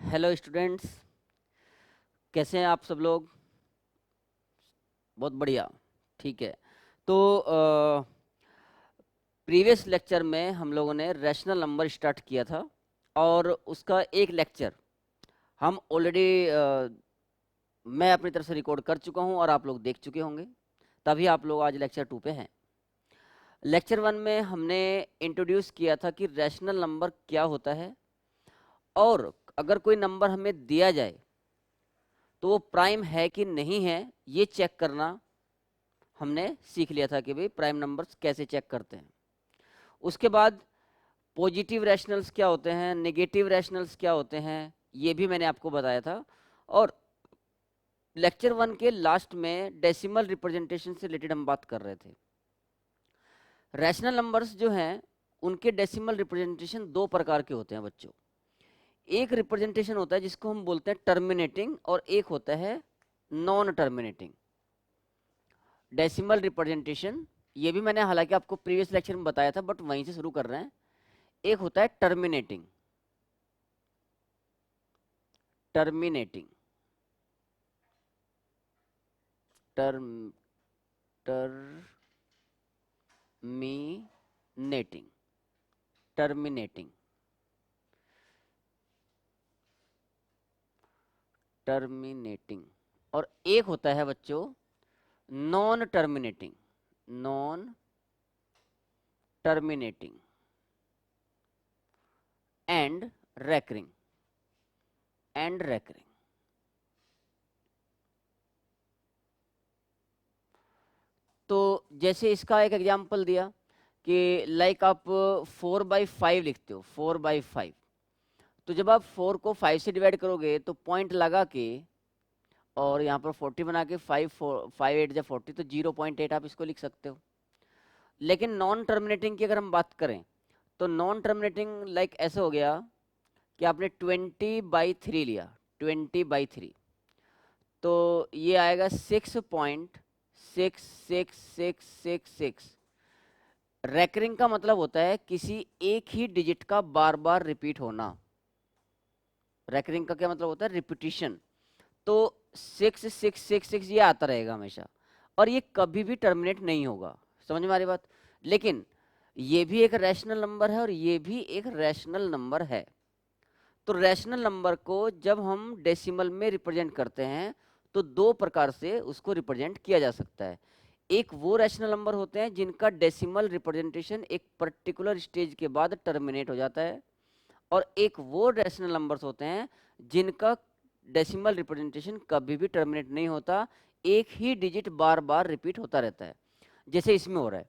Hello students, कैसे हैं आप सब लोग। बहुत बढ़िया। ठीक है। तो प्रीवियस लेक्चर में हम लोगों ने रैशनल नंबर स्टार्ट किया था और उसका एक लेक्चर हम ऑलरेडी मैं अपनी तरफ से रिकॉर्ड कर चुका हूं और आप लोग देख चुके होंगे, तभी आप लोग आज लेक्चर 2 पे हैं। लेक्चर 1 में हमने इंट्रोड्यूस किया था कि रैशनल नंबर क्या होता है और अगर कोई नंबर हमें दिया जाए तो वो प्राइम है कि नहीं है ये चेक करना हमने सीख लिया था कि भाई प्राइम नंबर्स कैसे चेक करते हैं। उसके बाद पॉजिटिव रैशनल्स क्या होते हैं, नेगेटिव रैशनल्स क्या होते हैं, ये भी मैंने आपको बताया था। और लेक्चर 1 के लास्ट में डेसिमल रिप्रेजेंटेशन से रिलेटेड हम बात कर रहे थे। रैशनल नंबर्स जो हैं उनके डेसिमल रिप्रेजेंटेशन दो प्रकार के होते हैं बच्चों। एक रिप्रेजेंटेशन होता है जिसको हम बोलते हैं टर्मिनेटिंग और एक होता है नॉन टर्मिनेटिंग। डेसिमल रिप्रेजेंटेशन ये भी मैंने हालांकि आपको प्रीवियस लेक्चर में बताया था, बट वहीं से शुरू कर रहे हैं। एक होता है terminating. Terminating term terminating terminating terminating. और एक होता है बच्चों non terminating. Non terminating and recurring and recurring. तो जैसे इसका एक एग्जांपल दिया कि लाइक आप 4/5 लिखते हो, 4/5। तो जब आप 4 को 5 से डिवाइड करोगे तो पॉइंट लगा के और यहाँ पर 40 बना के 5 8 जब 40 तो 0.8 आप इसको लिख सकते हो। लेकिन नॉन टर्मिनेटिंग की अगर हम बात करें तो नॉन टर्मिनेटिंग लाइक ऐसे हो गया कि आपने 20/3 लिया, 20/3 तो ये आएगा 6.66666। रैकरिंग का मतलब होता है किसी एक ही डिजिट का बार बार रिपीट होना। रैकरिंग का क्या मतलब होता है? रिपीटिशन। तो 6666 ये आता रहेगा हमेशा और ये कभी भी टर्मिनेट नहीं होगा। समझ में आ रही बात? लेकिन ये भी एक रैशनल नंबर है और ये भी एक रैशनल नंबर है। तो रैशनल नंबर को जब हम डेसिमल में रिप्रेजेंट करते हैं तो दो प्रकार से उसको रिप्रेजेंट किया जा सकता है। एक वो रैशनल नंबर होते हैं जिनका डेसिमल रिप्रेजेंटेशन एक पर्टिकुलर स्टेज के बाद टर्मिनेट हो जाता है, और एक वो रैशनल नंबर्स होते हैं जिनका डेसिमल रिप्रेजेंटेशन कभी भी टर्मिनेट नहीं होता, एक ही डिजिट बार बार रिपीट होता रहता है, जैसे इसमें हो रहा है।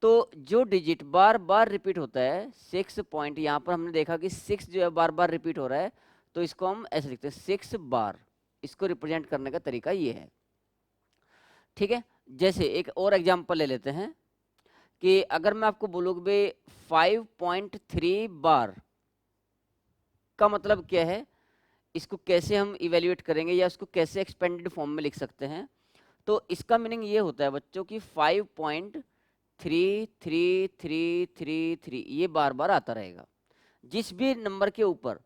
तो जो डिजिट बार बार रिपीट होता है 6 पॉइंट, यहाँ पर हमने देखा कि 6 जो है बार बार रिपीट हो रहा है, तो इसको हम ऐसे लिखते हैं 6 बार। इसको रिप्रेजेंट करने का तरीका ये है। ठीक है। जैसे एक और एग्जांपल ले लेते हैं कि अगर मैं आपको बोलूँ कि भाई 5.3 बार का मतलब क्या है, इसको कैसे हम इवेल्युएट करेंगे या इसको कैसे एक्सपेंडेड फॉर्म में लिख सकते हैं। तो इसका मीनिंग ये होता है बच्चों की 5.33333 ये बार बार आता रहेगा। जिस भी नंबर के ऊपर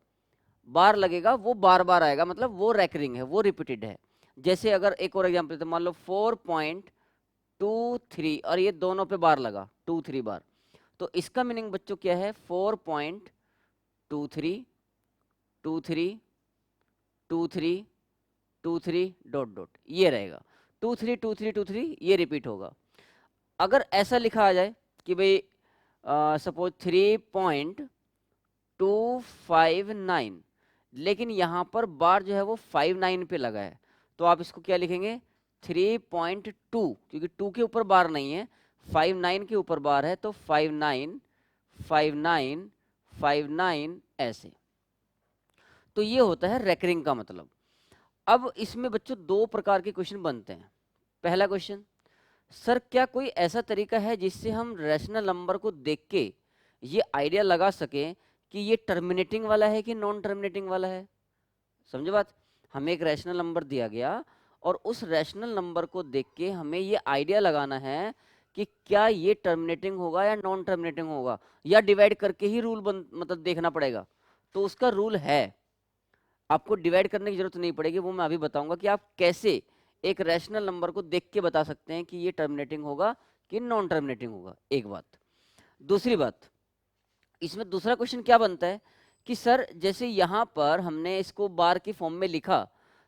बार लगेगा वो बार बार आएगा, मतलब वो रैकरिंग है, वो रिपीटेड है। जैसे अगर एक और एग्जांपल देते हैं, मान लो 4.23 और ये दोनों पे बार लगा 2 3 बार, तो इसका मीनिंग बच्चों क्या है? 4.232323 डॉट डॉट ये रहेगा। 232323 ये रिपीट होगा। अगर ऐसा लिखा आ जाए कि भाई सपोज 3.259, लेकिन यहाँ पर बार जो है वो 59 पे लगा है, तो आप इसको क्या लिखेंगे? 3.2, क्योंकि 2 के ऊपर बार नहीं है, 59 के ऊपर बार है, तो 595959 ऐसे। तो ये होता है रेकरिंग का मतलब। अब इसमें बच्चों दो प्रकार के क्वेश्चन बनते हैं। पहला क्वेश्चन, सर क्या कोई ऐसा तरीका है जिससे हम रैशनल नंबर को देख के ये आइडिया लगा सकें कि ये टर्मिनेटिंग वाला है कि नॉन टर्मिनेटिंग वाला है? समझे बात? हमें एक रैशनल नंबर दिया गया और उस रैशनल नंबर को देख के हमें ये आइडिया लगाना है कि क्या ये टर्मिनेटिंग होगा या नॉन टर्मिनेटिंग होगा, या डिवाइड करके ही रूल मतलब देखना पड़ेगा। तो उसका रूल है, आपको डिवाइड करने की जरूरत नहीं पड़ेगी, वो मैं अभी बताऊंगा कि आप कैसे एक रैशनल नंबर को देख के बता सकते हैं कि ये टर्मिनेटिंग होगा कि नॉन टर्मिनेटिंग होगा। एक बात। दूसरी बात, इसमें दूसरा क्वेश्चन क्या बनता है कि सर जैसे यहाँ पर हमने इसको बार की फॉर्म में लिखा,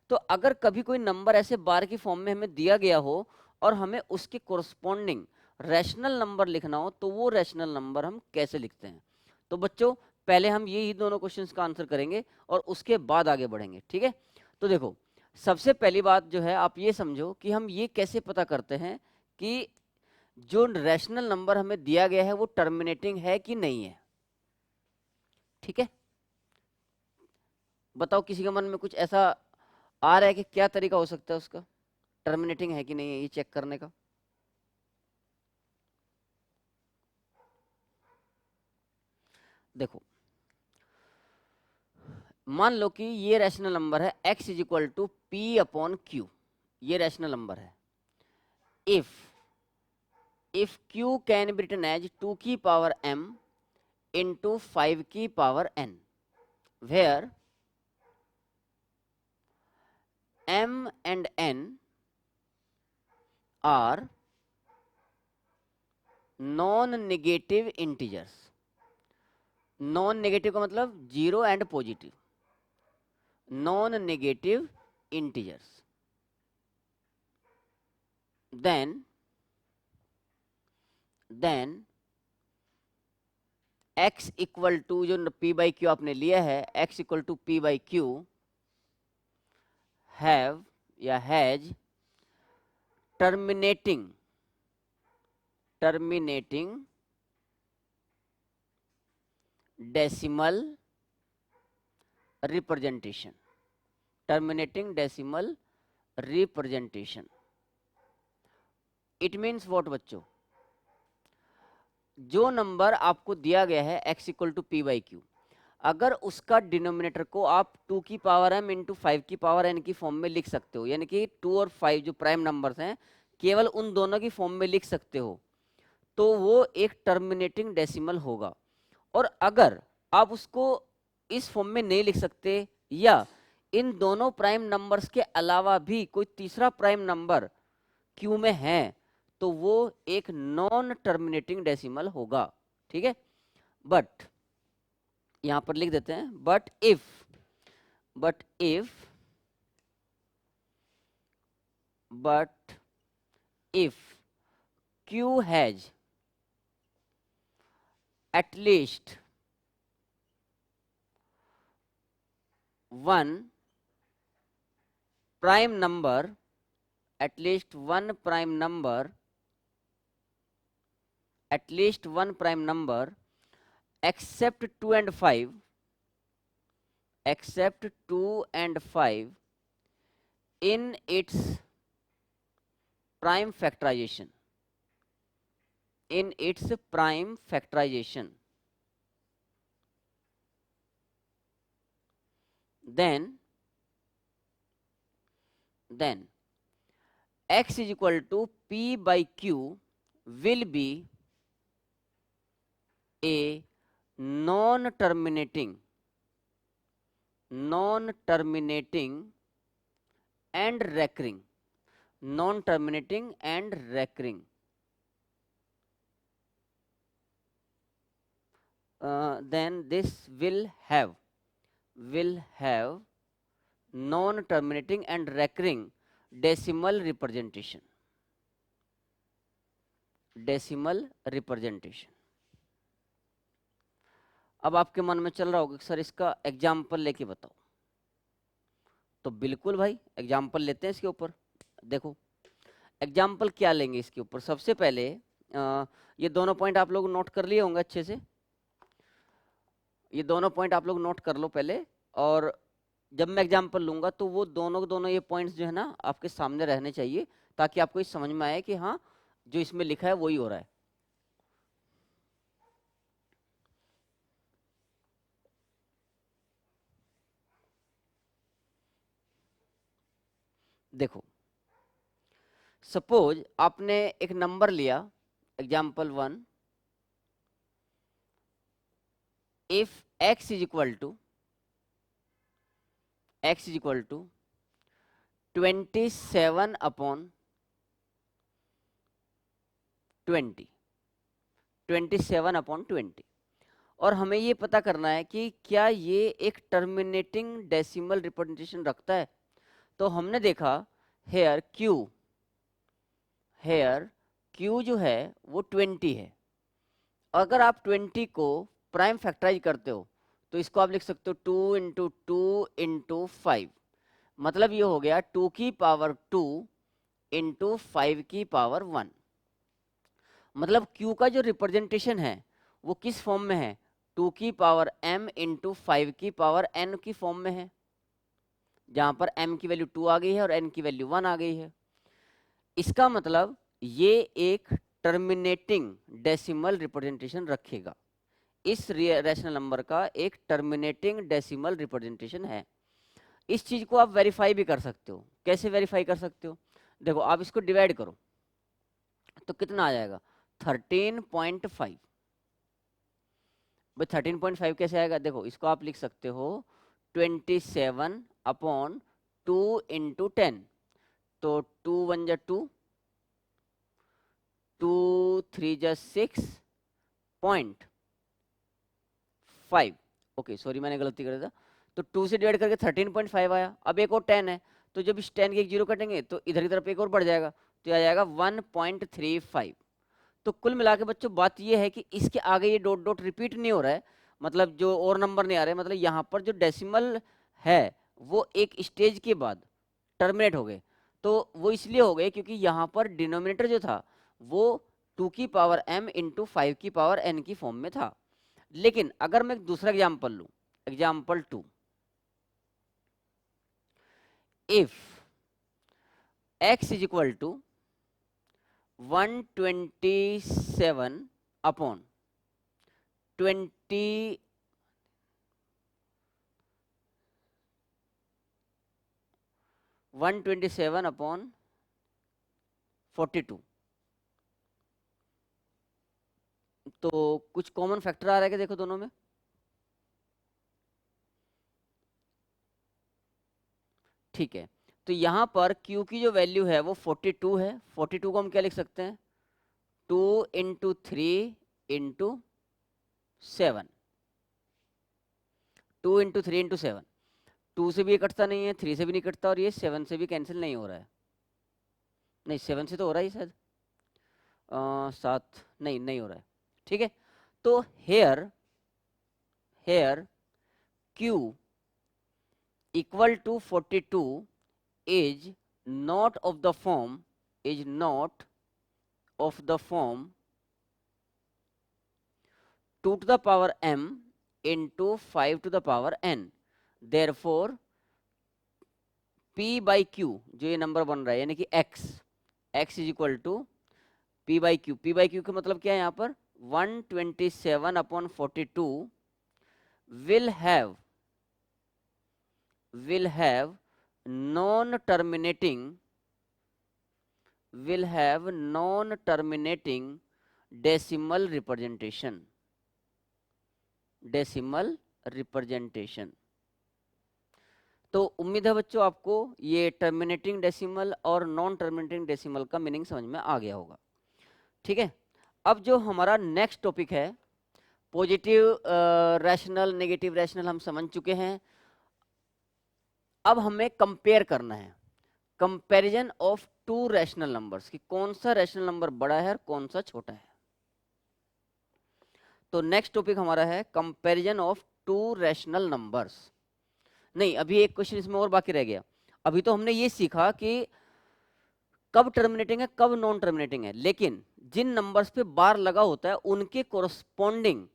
तो अगर कभी कोई नंबर ऐसे बार की फॉर्म में हमें दिया गया हो और हमें उसके कोरस्पॉन्डिंग रैशनल नंबर लिखना हो, तो वो रैशनल नंबर हम कैसे लिखते हैं। तो बच्चों पहले हम ये ही दोनों क्वेश्चंस का आंसर करेंगे और उसके बाद आगे बढ़ेंगे, ठीक है। तो देखो, सबसे पहली बात जो है आप ये समझो कि हम ये कैसे पता करते हैं कि जो रैशनल नंबर हमें दिया गया है वो टर्मिनेटिंग है कि नहीं है, ठीक है। बताओ किसी के मन में कुछ ऐसा आ रहा है कि क्या तरीका हो सकता है उसका, टर्मिनेटिंग है कि नहीं है ये चेक करने का। देखो मान लो कि ये रैशनल नंबर है x is equal to p upon q, ये रैशनल नंबर है। If q can be written as 2 की पावर m इंटू 5 की power n, where m and n are non negative integers. Non negative का मतलब zero and positive, non negative integers. Then x equal to जो p by q आपने लिया है, x equal to p by q have या has terminating decimal representation, terminating decimal representation. It means what बच्चों, जो नंबर आपको दिया गया है x equal to p by q, अगर उसका डिनोमिनेटर को आप 2 की पावर m इंटू 5 की पावर n की फॉर्म में लिख सकते हो, यानी कि 2 और 5 जो प्राइम नंबर्स हैं केवल उन दोनों की फॉर्म में लिख सकते हो, तो वो एक टर्मिनेटिंग डेसिमल होगा। और अगर आप उसको इस फॉर्म में नहीं लिख सकते या इन दोनों प्राइम नंबर्स के अलावा भी कोई तीसरा प्राइम नंबर क्यू में है, तो वो एक नॉन टर्मिनेटिंग डेसिमल होगा, ठीक है। बट यहां पर लिख देते हैं but if q has at least one prime number, at least one prime number, at least one prime number except 2 and 5, except 2 and 5 in its prime factorization, in its prime factorization, then x is equal to p by q will be a non-terminating and recurring, non-terminating and recurring, then this will have non-terminating and recurring decimal representation, decimal representation। अब आपके मन में चल रहा होगा sir इसका example लेके बताओ, तो बिल्कुल भाई एग्जाम्पल लेते हैं इसके ऊपर। देखो एग्जाम्पल क्या लेंगे इसके ऊपर, सबसे पहले ये दोनों पॉइंट आप लोग नोट कर लिए होंगे अच्छे से, ये दोनों पॉइंट आप लोग नोट कर लो पहले, और जब मैं एग्जाम्पल लूंगा तो वो दोनों ये पॉइंट्स जो है ना आपके सामने रहने चाहिए, ताकि आपको इस समझ में आए कि हाँ जो इसमें लिखा है वही हो रहा है। देखो सपोज आपने एक नंबर लिया example 1, if x is equal to x is equal to 27 upon 20, 27 upon 20। और हमें ये पता करना है कि क्या ये एक टर्मिनेटिंग डेसिमल रिप्रेजेंटेशन रखता है। तो हमने देखा हेयर क्यू जो है वो 20 है। अगर आप 20 को प्राइम फैक्टराइज करते हो तो इसको आप लिख सकते हो 2 इंटू 2 इंटू 5, मतलब ये हो गया 2 की पावर 2 इंटू 5 की पावर 1। मतलब q का जो रिप्रेजेंटेशन है वो किस फॉर्म में है, 2 की पावर m इंटू 5 की पावर n की फॉर्म में है, जहां पर m की वैल्यू 2 आ गई है और n की वैल्यू 1 आ गई है। इसका मतलब ये एक टर्मिनेटिंग डेसिमल रिप्रेजेंटेशन रखेगा। इस रैशनल नंबर का एक टर्मिनेटिंग डेसिमल रिप्रेजेंटेशन है। इस चीज को आप वेरीफाई भी कर सकते हो। कैसे वेरीफाई कर सकते हो, देखो आप इसको डिवाइड करो तो कितना आ जाएगा 13.5। भाई 13.5 कैसे आएगा, देखो इसको आप लिख सकते हो 27 अपॉन 2 इंटू 10, तो 2 1 जा 2, 2 3 जा 6.5। ओके सॉरी मैंने गलती कर दिया, तो 2 से डिवाइड करके 13.5 आया। अब एक और 10 है, तो जब इस 10 के एक जीरो कटेंगे तो इधर की तरफ एक और बढ़ जाएगा, तो आ जाएगा 1.35। तो कुल मिला के बच्चों बात ये है कि इसके आगे ये डॉट डॉट रिपीट नहीं हो रहा है, मतलब जो और नंबर नहीं आ रहे, मतलब यहाँ पर जो डेसिमल है वो एक स्टेज के बाद टर्मिनेट हो गए। तो वो इसलिए हो गए क्योंकि यहाँ पर डिनोमिनेटर जो था वो 2 की पावर m इंटू 5 की पावर n की फॉर्म में था। लेकिन अगर मैं एक दूसरा एग्जाम्पल लूँ, example 2, if x is equal to 127 upon 20 127 upon 42, तो कुछ कॉमन फैक्टर आ रहा है क्या, देखो दोनों में। ठीक है, तो यहाँ पर q की जो वैल्यू है वो 42 है। 42 को हम क्या लिख सकते हैं, 2 इंटू 3 इंटू 7, 2 इंटू 3 इंटू 7। 2 से भी ये कटता नहीं है, 3 से भी नहीं कटता, और ये 7 से भी कैंसिल नहीं हो रहा है। नहीं 7 से तो हो रहा है शायद, 7 नहीं नहीं हो रहा है। ठीक है, तो here q equal to 42 is not of the form 2 to the power m into 5 to the power n। therefore p by q जो ये नंबर बन रहा है यानी कि x is equal to p by q का मतलब क्या है यहाँ पर 127 upon 42 will have non-terminating decimal representation। तो उम्मीद है बच्चों आपको ये टर्मिनेटिंग डेसिमल और नॉन टर्मिनेटिंग डेसिमल का मीनिंग समझ में आ गया होगा। ठीक है, अब जो हमारा नेक्स्ट टॉपिक है, पॉजिटिव रैशनल नेगेटिव रैशनल हम समझ चुके हैं। अब हमें कंपेयर करना है, comparison of to rational numbers, कि कौन सा रैशनल नंबर बड़ा है और कौन सा छोटा है। तो नेक्स्ट टॉपिक हमारा है comparison of to rational numbers. नहीं, अभी एक क्वेश्चन इसमें और बाकी रह गया। अभी तो हमने ये सीखा कि कब टर्मिनेटिंग है कब नॉन टर्मिनेटिंग है, लेकिन जिन नंबर्स पे बार लगा होता है उनके कोरस्पॉन्डिंग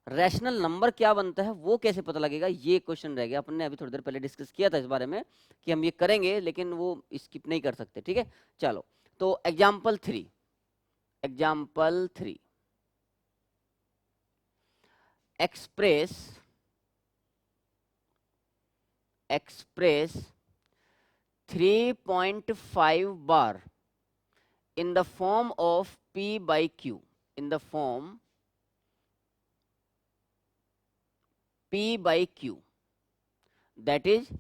रैशनल नंबर क्या बनता है वो कैसे पता लगेगा, ये क्वेश्चन रह गया। अपन ने अभी थोड़ी देर पहले डिस्कस किया था इस बारे में कि हम ये करेंगे, लेकिन वो स्किप नहीं कर सकते। ठीक है, चलो तो example 3 express 3.5 bar in the form of P by Q, in the form P by Q, that is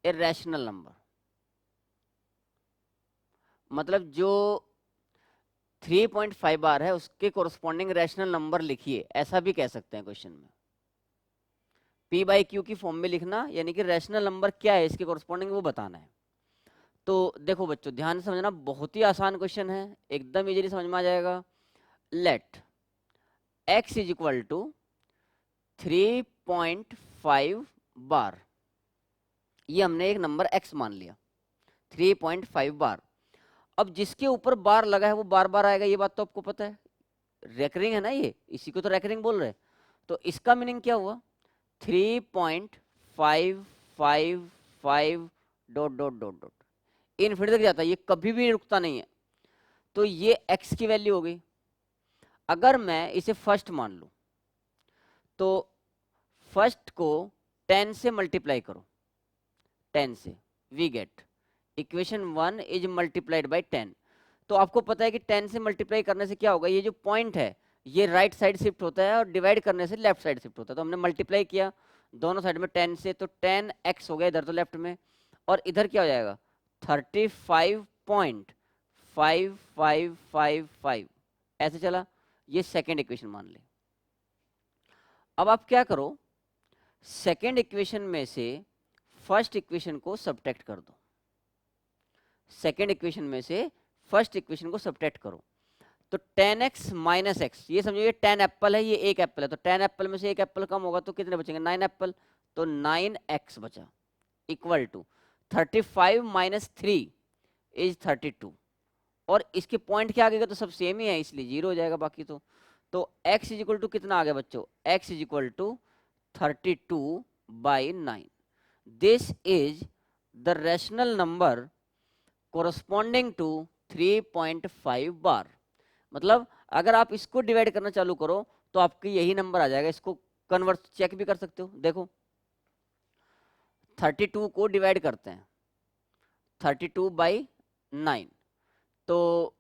a rational number, मतलब जो 3.5 बार है उसके कोरस्पॉन्डिंग रैशनल नंबर लिखिए, ऐसा भी कह सकते हैं क्वेश्चन में। पी बाई क्यू की फॉर्म में लिखना, यानी कि रैशनल नंबर क्या है इसके कोरस्पॉन्डिंग वो बताना है। तो देखो बच्चों ध्यान से समझना, बहुत ही आसान क्वेश्चन है, एकदम इजीली समझ में आ जाएगा। Let x is equal to 3.5 bar, ये हमने एक नंबर x मान लिया 3.5 बार। अब जिसके ऊपर बार लगा है वो बार बार आएगा, ये बात तो आपको पता है, रेकरिंग है ना ये, इसी को तो रेकरिंग बोल रहे हैं। तो इसका मीनिंग क्या हुआ, 3.555 dot dot dot dot infinity तक जाता है, ये कभी भी रुकता नहीं है। तो ये x की वैल्यू हो गई। अगर मैं इसे फर्स्ट मान लूं तो फर्स्ट को 10 से मल्टीप्लाई करो, 10 से, we get equation 1 is multiplied by 10। तो आपको पता है कि 10 से मल्टीप्लाई करने से क्या होगा, ये जो पॉइंट है ये राइट साइड शिफ्ट होता है और डिवाइड करने से लेफ्ट साइड शिफ्ट होता है। तो हमने मल्टीप्लाई किया दोनों साइड में 10 से, तो 10x हो गया इधर तो लेफ्ट में, और इधर क्या हो जाएगा 35.5555 ऐसे चला। ये सेकेंड इक्वेशन मान ले। अब आप क्या करो, सेकेंड इक्वेशन में से फर्स्ट इक्वेशन को सब्ट्रैक्ट कर दो, सेकेंड इक्वेशन में से फर्स्ट इक्वेशन को सब्ट्रैक्ट करो। तो 10x माइनस एक्स, ये समझो ये 10 एप्पल है, ये एक एप्पल है, तो 10 एप्पल में से एक एप्पल कम होगा तो कितने बचेंगे, 9 एप्पल, तो 9x बचा, इक्वल टू 35 माइनस 3 इज 32। और इसके पॉइंट क्या आ गया, तो सब सेम ही है इसलिए जीरो हो जाएगा बाकी तो x इज इक्वल टू कितना आ गया बच्चों, x is equal to 32/9। This is the rational number corresponding to 3.5 bar. मतलब अगर आप इसको डिवाइड करना चालू करो तो आपके यही नंबर आ जाएगा। इसको कन्वर्ट चेक भी कर सकते हो, देखो 32 को डिवाइड करते हैं 32/9, तो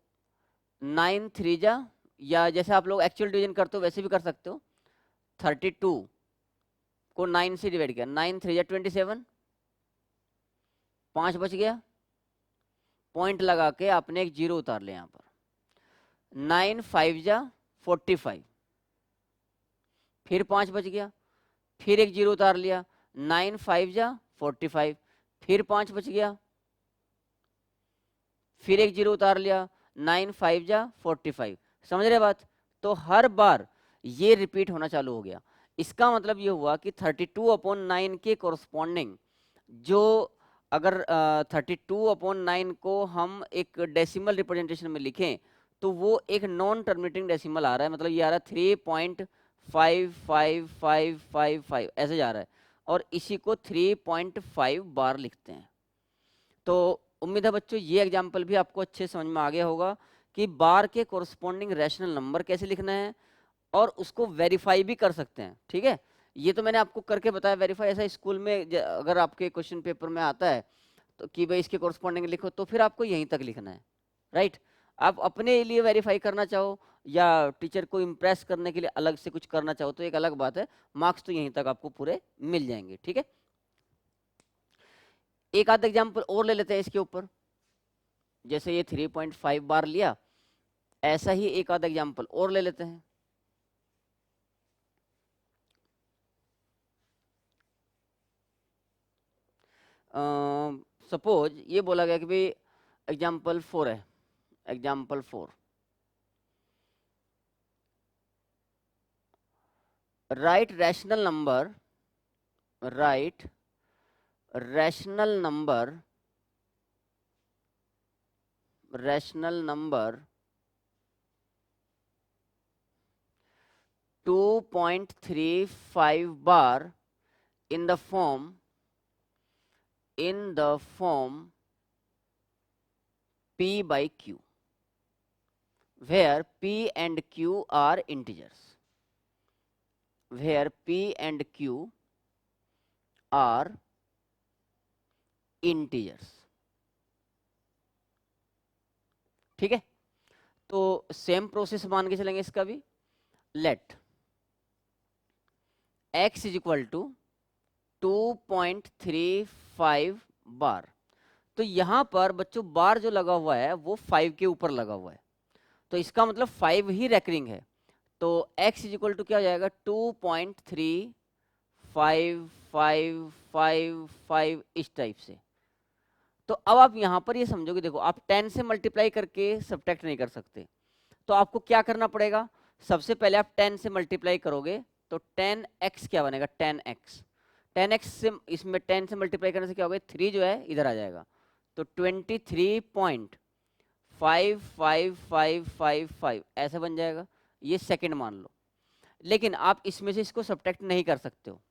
9 3 जा, या जैसे आप लोग एक्चुअल डिवीजन करते हो वैसे भी कर सकते हो। 32 को 9 से डिवाइड किया, 9 3 जा 27, 5 बच गया, पॉइंट लगा के आपने एक जीरो उतार लिया यहाँ पर। 9 5 जा 45, फिर 5 बच गया, फिर एक जीरो उतार लिया, 9 5 जा 45, फिर 5 बच गया, फिर एक जीरो उतार लिया, 9 5 जा 45। समझ रहे बात, तो हर बार ये रिपीट होना चालू हो गया। इसका मतलब ये हुआ कि 32/9 के कोरस्पॉन्डिंग जो, अगर 32/9 को हम एक डेसिमल रिप्रेजेंटेशन में लिखें तो वो एक नॉन टर्मिनेटिंग डेसिमल आ रहा है, मतलब ये आ रहा है 3.55555 ऐसे जा रहा है, और इसी को 3.5 बार लिखते हैं। तो उम्मीद है बच्चों ये एग्जाम्पल भी आपको अच्छे समझ में आ गया होगा कि बार के कोरस्पॉन्डिंग रैशनल नंबर कैसे लिखना है, और उसको वेरीफाई भी कर सकते हैं। ठीक है, ये तो मैंने आपको करके बताया वेरीफाई। ऐसा स्कूल में अगर आपके क्वेश्चन पेपर में आता है तो कि भाई इसके कोरस्पॉन्डिंग लिखो, तो फिर आपको यहीं तक लिखना है, राइट। आप अपने लिए वेरीफाई करना चाहो या टीचर को इम्प्रेस करने के लिए अलग से कुछ करना चाहो तो एक अलग बात है, मार्क्स तो यहीं तक आपको पूरे मिल जाएंगे। ठीक है, एक आध एग्जाम्पल और ले लेते हैं इसके ऊपर। जैसे ये 3.5 बार लिया, ऐसा ही एक आध एग्जाम्पल और ले लेते हैं। सपोज ये बोला गया कि भाई एग्जाम्पल 4 है, example 4, right rational number, right rational number, rational number 2.35 bar in the form P by Q, where P and Q are integers, where P and Q are integers। ठीक है, तो सेम प्रोसेस मान के चलेंगे इसका भी। Let x is equal to 2.35 bar. तो यहाँ पर बच्चों बार जो लगा हुआ है वो 5 के ऊपर लगा हुआ है, तो इसका मतलब 5 ही रेकरिंग है। तो x इज इक्वल टू क्या हो जाएगा, 2.355555 इस टाइप से। तो अब आप यहाँ पर ये समझोगे, देखो आप 10 से मल्टीप्लाई करके सब्ट्रैक्ट नहीं कर सकते, तो आपको क्या करना पड़ेगा, सबसे पहले आप 10 से मल्टीप्लाई करोगे तो 10x क्या बनेगा, 10x। 10x से इसमें 10 से मल्टीप्लाई करने से क्या होगा, 3 जो है इधर आ जाएगा, तो 23.55555 ऐसा बन जाएगा, ये सेकंड मान लो। लेकिन आप इसमें से इसको सब्ट्रैक्ट नहीं कर सकते हो,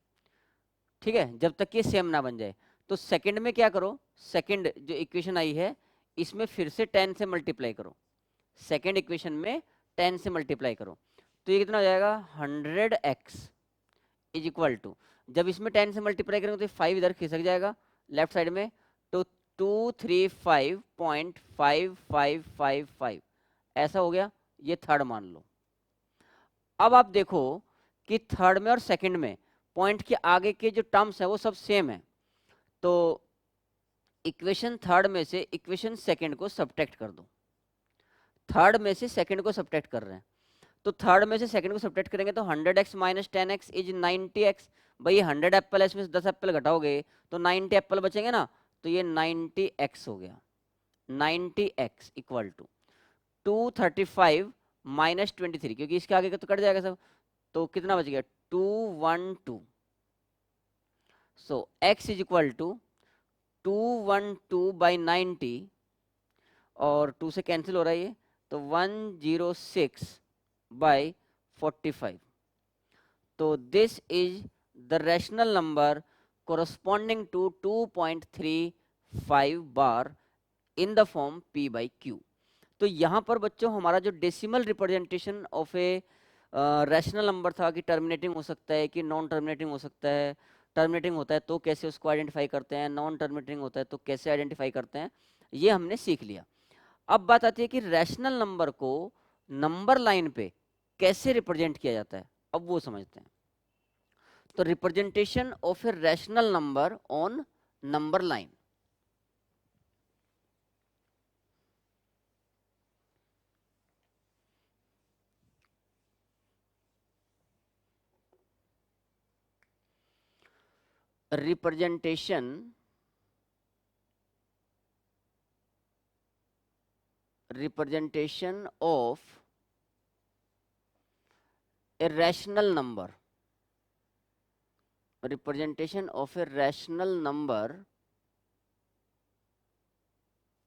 ठीक है, जब तक ये सेम ना बन जाए। तो सेकंड में क्या करो, सेकंड जो इक्वेशन आई है इसमें फिर से 10 से मल्टीप्लाई करो, सेकंड इक्वेशन में 10 से मल्टीप्लाई करो, तो ये कितना हो जाएगा, 100x इज इक्वल टू, जब इसमें 10 से मल्टीप्लाई करेंगे तो 5 इधर खिसक जाएगा लेफ्ट साइड में, तो 235.5555 ऐसा हो गया, ये थर्ड मान लो। अब आप देखो कि थर्ड में और सेकंड में पॉइंट के आगे के जो टर्म्स है वो सब सेम है, तो इक्वेशन थर्ड में से इक्वेशन सेकंड को सब्ट्रैक्ट कर दो। थर्ड में से सेकंड को सब्ट्रैक्ट कर रहे हैं, तो थर्ड में से सेकंड को सब्ट्रैक्ट करेंगे तो 100x minus 10x is 90x। भाई 100 एप्पल है, इसमें से 10 एप्पल घटाओगे तो 90 एप्पल बचेंगे ना, तो ये 90x हो गया। 90x इक्वल टू 235 माइनस 23, क्योंकि इसके आगे का तो कट जाएगा सब, तो कितना बच गया, 212। So x is equal to 212 by 90, और 2 से कैंसिल हो रहा है ये, तो 106 बाई 45। तो this is the rational number corresponding to 2.35 bar in the form p by q। तो यहाँ पर बच्चों हमारा जो decimal representation of a rational number था कि टर्मिनेटिंग हो सकता है कि नॉन टर्मिनेटिंग हो सकता है, टर्मिनेटिंग होता है तो कैसे उसको आइडेंटिफाई करते हैं, नॉन टर्मिनेटिंग होता है तो कैसे आइडेंटिफाई करते हैं, ये हमने सीख लिया। अब बात आती है कि रैशनल नंबर को नंबर लाइन पे कैसे रिप्रेजेंट किया जाता है, अब वो समझते हैं। तो representation of a rational number on number line. representation of a rational number, representation of a rational number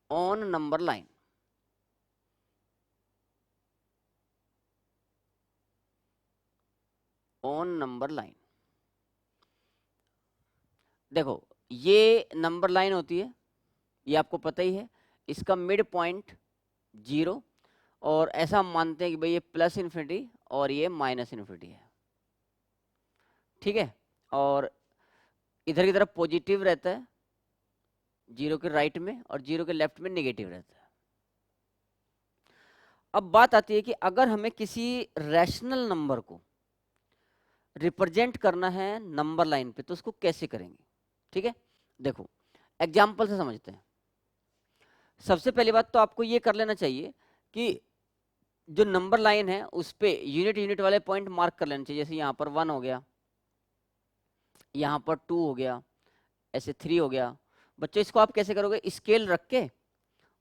on number line। on number line, देखो ये नंबर लाइन होती है, ये आपको पता ही है, इसका मिड पॉइंट 0, और ऐसा हम मानते हैं कि भाई ये प्लस इन्फिनिटी और ये माइनस इन्फिनिटी है, ठीक है, और इधर की तरफ पॉजिटिव रहता है 0 के राइट में और 0 के लेफ्ट में नेगेटिव रहता है। अब बात आती है कि अगर हमें किसी रैशनल नंबर को रिप्रेजेंट करना है नंबर लाइन पे तो उसको कैसे करेंगे, ठीक है, देखो एग्जाम्पल से समझते हैं। सबसे पहली बात तो आपको ये कर लेना चाहिए कि जो नंबर लाइन है उस पे यूनिट यूनिट वाले पॉइंट मार्क कर लेना चाहिए, जैसे यहाँ पर 1 हो गया, यहाँ पर 2 हो गया, ऐसे 3 हो गया। बच्चों इसको आप कैसे करोगे, स्केल रख के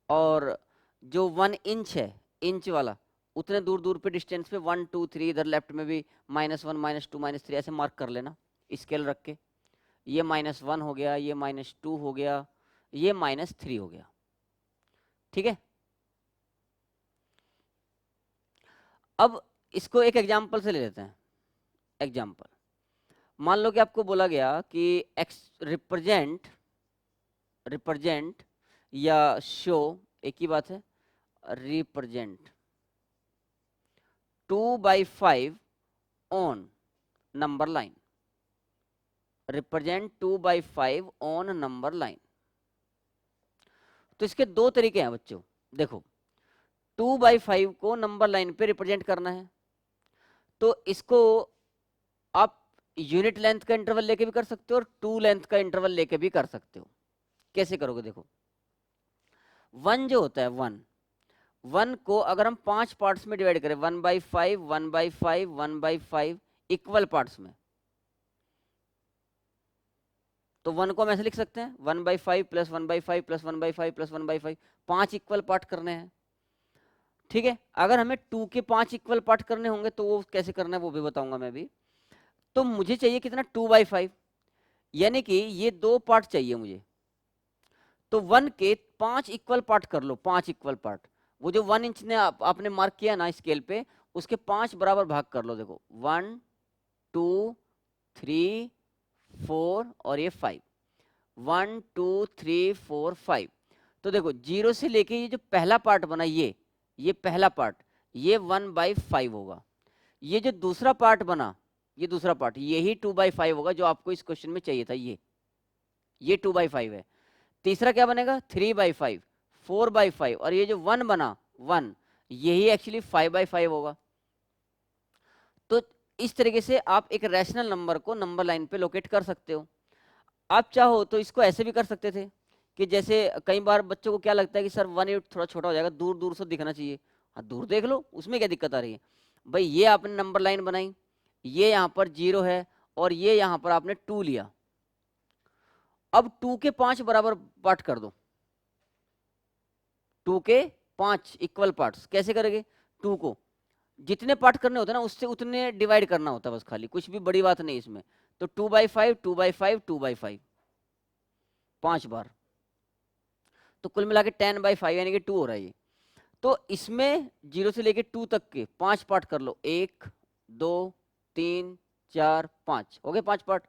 और जो 1 इंच है, इंच वाला, उतने दूर दूर पे डिस्टेंस पे 1 2 3, इधर लेफ्ट में भी -1 -2 -3 ऐसे मार्क कर लेना स्केल रख के। ये -1 हो गया, ये -2 हो गया, ये -3 हो गया, ठीक है। अब इसको एक एग्जाम्पल से ले लेते हैं। एग्जाम्पल, मान लो कि आपको बोला गया कि एक्स रिप्रेजेंट या शो एक ही बात है, represent 2/5 on number line, represent 2/5 on number line. तो इसके दो तरीके हैं बच्चों, देखो 2/5 को नंबर लाइन पे रिप्रेजेंट करना है तो इसको आप यूनिट लेंथ का इंटरवल लेके भी कर सकते हो और 2 लेंथ का इंटरवल लेके भी कर सकते हो, कैसे करोगे देखो, 1 जो होता है 1 को अगर हम 5 पार्ट्स में डिवाइड करें, 1/5 1/5 1/5 इक्वल पार्ट्स में, तो 1 को हम ऐसे लिख सकते हैं 1/5 plus 1/5 plus 1/5 plus 1/5, 5 equal part करने हैं। ठीक है, अगर हमें 2 के 5 इक्वल पार्ट करने होंगे तो वो कैसे करना है वो भी बताऊंगा मैं भी। तो मुझे चाहिए कितना, 2/5, यानी कि ये 2 पार्ट चाहिए मुझे। तो 1 के 5 इक्वल पार्ट कर लो, 5 इक्वल पार्ट, वो जो 1 इंच ने आपने मार्क किया ना स्केल पे, उसके 5 बराबर भाग कर लो। देखो 1 2 3 4 और ये 5, 1 2 3 4 5। तो देखो 0 से लेके ये जो पहला पार्ट बना, ये पहला पार्ट, ये 1/5 होगा। ये जो दूसरा पार्ट बना, ये दूसरा पार्ट, यही 2/5 होगा जो आपको इस क्वेश्चन में चाहिए था। ये 2/5 है। तीसरा क्या बनेगा, 3/5, 4/5, और ये जो 1 बना 1, यही एक्चुअली 5/5 होगा। तो इस तरीके से आप एक रैशनल नंबर को नंबर लाइन पे लोकेट कर सकते हो। आप चाहो तो इसको ऐसे भी कर सकते थे कि जैसे कई बार बच्चों को क्या लगता है कि सर 1/8 थोड़ा छोटा हो जाएगा, दूर दूर से दिखना चाहिए। हाँ, दूर देख लो, उसमें क्या दिक्कत आ रही है भाई। ये आपने नंबर लाइन बनाई, ये यहाँ पर 0 है और ये यहाँ पर आपने 2 लिया। अब 2 के 5 बराबर पार्ट कर दो, 2 के 5 इक्वल पार्ट्स कैसे करेंगे, 2 को जितने पार्ट करने होते हैं ना उससे उतने डिवाइड करना होता है बस, खाली कुछ भी बड़ी बात नहीं इसमें। तो 2/5 2/5 2/5 5 बार, तो कुल मिला के 10/5 यानी कि 2 हो रहा है ये। तो इसमें 0 से लेके 2 तक के 5 पार्ट कर लो, 1 2 3 4 5 हो गए 5 पार्ट।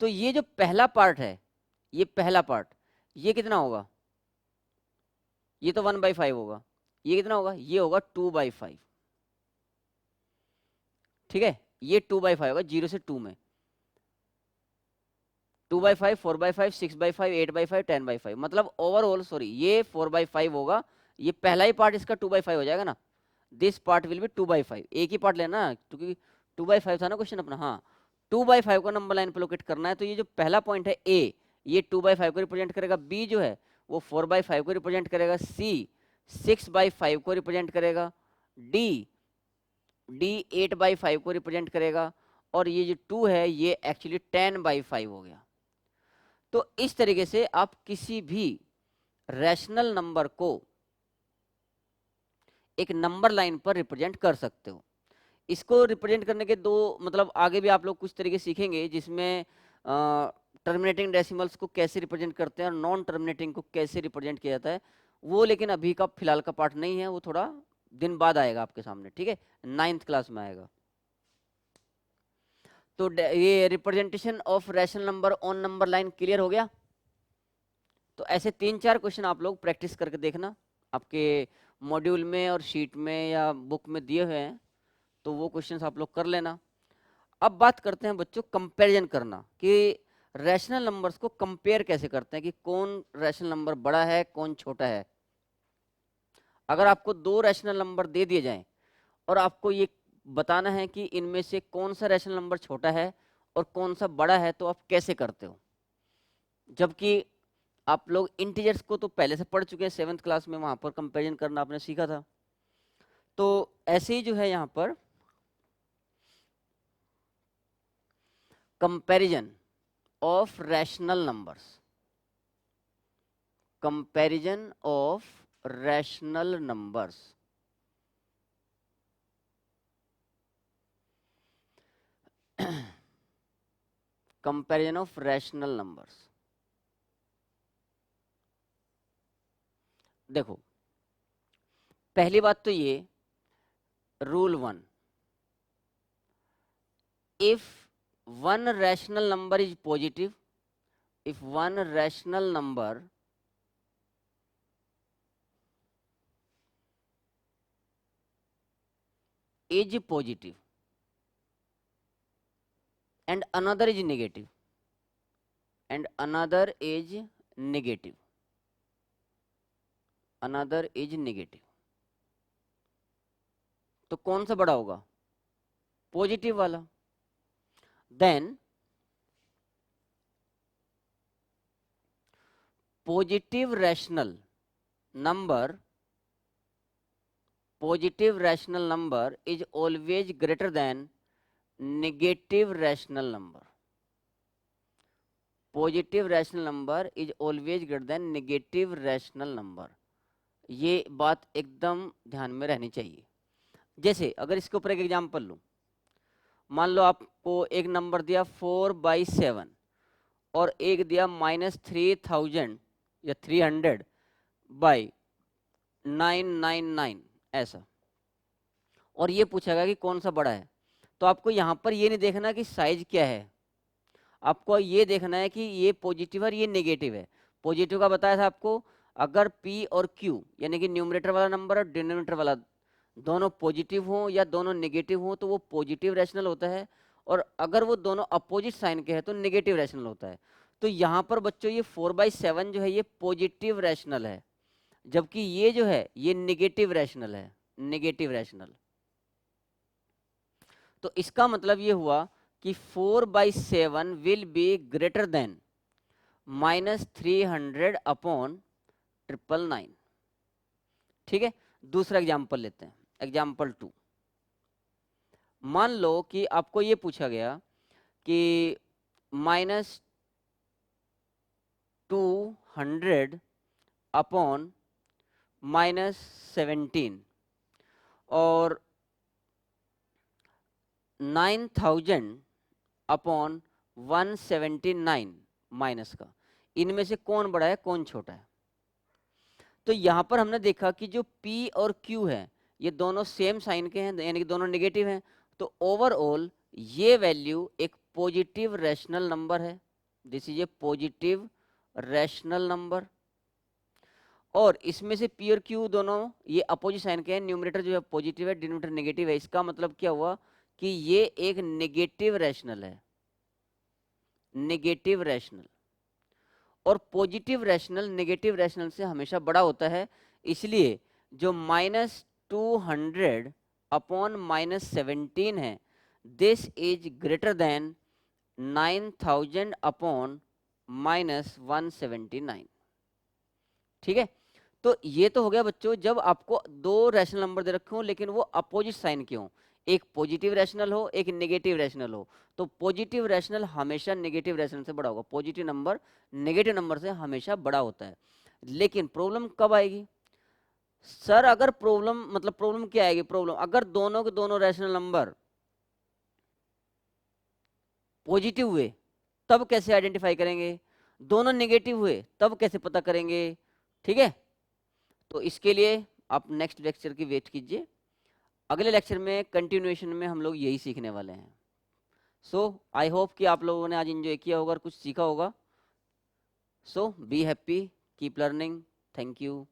तो ये जो पहला पार्ट है, ये पहला पार्ट, ये कितना होगा, ये तो 1/5 होगा। ये कितना होगा, ये होगा 2/5। ठीक है, ये 2/5 होगा 0 से 2 में, 2/5 4/5 6/5 8/5 10/5, मतलब ओवरऑल सॉरी ये 4/5 होगा। ये पहला ही पार्ट इसका 2/5 हो जाएगा ना, दिस पार्ट विल बी 2/5। एक ही पार्ट लेना क्योंकि 2/5 था ना क्वेश्चन अपना। हाँ, 2/5 को नंबर लाइन पे लोकेट करना है। तो ये जो पहला पॉइंट है ए, ये 2/5 को रिप्रेजेंट करेगा, बी जो है वो 4/5 को रिप्रेजेंट करेगा, सी 6/5 को रिप्रेजेंट करेगा, डी 8/5 को रिप्रेजेंट करेगा, और ये जो 2 है ये एक्चुअली 10/5 हो गया। तो इस तरीके से आप किसी भी रैशनल नंबर को एक नंबर लाइन पर रिप्रेजेंट कर सकते हो। इसको रिप्रेजेंट करने के दो मतलब आगे भी आप लोग कुछ तरीके सीखेंगे, जिसमें टर्मिनेटिंग डेसिमल्स को कैसे रिप्रेजेंट करते हैं और नॉन टर्मिनेटिंग को कैसे रिप्रेजेंट किया जाता है वो, लेकिन अभी का फिलहाल का पार्ट नहीं है, वो थोड़ा दिन बाद आएगा आपके सामने। ठीक है, 9th क्लास में आएगा। तो ये representation of rational number on number line clear हो गया। तो ऐसे 3-4 क्वेश्चन आप लोग प्रैक्टिस करके देखना, आपके मॉड्यूल में और शीट में या बुक में दिए हुए हैं, तो वो क्वेश्चंस आप लोग कर लेना। अब बात करते हैं बच्चों कंपैरिजन करना, कि रैशनल नंबर्स को कंपेयर कैसे करते हैं, कि कौन रैशनल नंबर बड़ा है कौन छोटा है। अगर आपको 2 रैशनल नंबर दे दिए जाएं और आपको ये बताना है कि इनमें से कौन सा रैशनल नंबर छोटा है और कौन सा बड़ा है, तो आप कैसे करते हो। जबकि आप लोग इंटीजर्स को तो पहले से पढ़ चुके हैं 7th क्लास में, वहां पर कंपैरिजन करना आपने सीखा था। तो ऐसे ही जो है यहाँ पर comparison of rational numbers, comparison of rational numbers, comparison of rational numbers. देखो पहली बात तो ये, rule 1, if one rational number is positive, if one rational number is positive and another is negative, and another is negative, another is negative, तो कौन सा बड़ा होगा, पॉजिटिव वाला। Then positive rational number is always greater than negative rational number. Positive rational number is always greater than negative rational number. ये बात एकदम ध्यान में रहनी चाहिए। जैसे अगर इसके ऊपर एक एग्जांपल लूं, मान लो आपको एक नंबर दिया 4/7 और एक दिया -3000 या 300/999 ऐसा, और ये पूछेगा कि कौन सा बड़ा है। तो आपको यहाँ पर ये नहीं देखना कि साइज क्या है, आपको ये देखना है कि ये पॉजिटिव है और ये नेगेटिव है। पॉजिटिव का बताया था आपको, अगर P और Q यानी कि न्यूमरेटर वाला नंबर और डिनोमिनेटर वाला दोनों पॉजिटिव हों या दोनों नेगेटिव हों तो वो पॉजिटिव रैशनल होता है, और अगर वो दोनों अपोजिट साइन के हैं तो नेगेटिव रैशनल होता है। तो यहाँ पर बच्चों ये 4/7 जो है ये पॉजिटिव रैशनल है, जबकि ये जो है ये नेगेटिव रैशनल है, नेगेटिव रैशनल। तो इसका मतलब ये हुआ कि 4/7 विल बी ग्रेटर देन -300/999। ठीक है, दूसरा एग्जाम्पल लेते हैं, एग्जाम्पल 2। मान लो कि आपको ये पूछा गया कि -200/-17 और 9000/179 माइनस का, इनमें से कौन बड़ा है कौन छोटा है। तो यहां पर हमने देखा कि जो P और Q है ये दोनों सेम साइन के हैं, यानी कि दोनों नेगेटिव हैं। तो ओवरऑल ये वैल्यू एक पॉजिटिव रैशनल नंबर है, this is a positive rational number. और इसमें से P और Q दोनों ये अपोजिट साइन के हैं, न्यूमरेटर जो है पॉजिटिव है, डिनोमिनेटर नेगेटिव है। इसका मतलब क्या हुआ कि ये एक नेगेटिव रैशनल है, नेगेटिव रैशनल। और पॉजिटिव रैशनल नेगेटिव रैशनल से हमेशा बड़ा होता है, इसलिए जो -200/-17 है दिस इज ग्रेटर देन 9000/-179। ठीक है, तो ये तो हो गया बच्चों जब आपको दो रैशनल नंबर दे रखे हो लेकिन वो अपोजिट साइन के हों, एक पॉजिटिव रैशनल हो एक नेगेटिव रैशनल हो। तो पॉजिटिव रैशनल हमेशा नेगेटिव रैशनल से बड़ा होगा, पॉजिटिव नंबर नेगेटिव नंबर से हमेशा बड़ा होता है। लेकिन प्रॉब्लम कब आएगी सर, अगर प्रॉब्लम क्या आएगी, प्रॉब्लम अगर दोनों के दोनों रैशनल नंबर पॉजिटिव हुए तब कैसे आइडेंटिफाई करेंगे, दोनों नेगेटिव हुए तब कैसे पता करेंगे। ठीक है, तो इसके लिए आप नेक्स्ट लेक्चर की वेट कीजिए, अगले लेक्चर में कंटिन्यूएशन में हम लोग यही सीखने वाले हैं। सो आई होप कि आप लोगों ने आज एंजॉय किया होगा और कुछ सीखा होगा। So be happy, keep learning, thank you.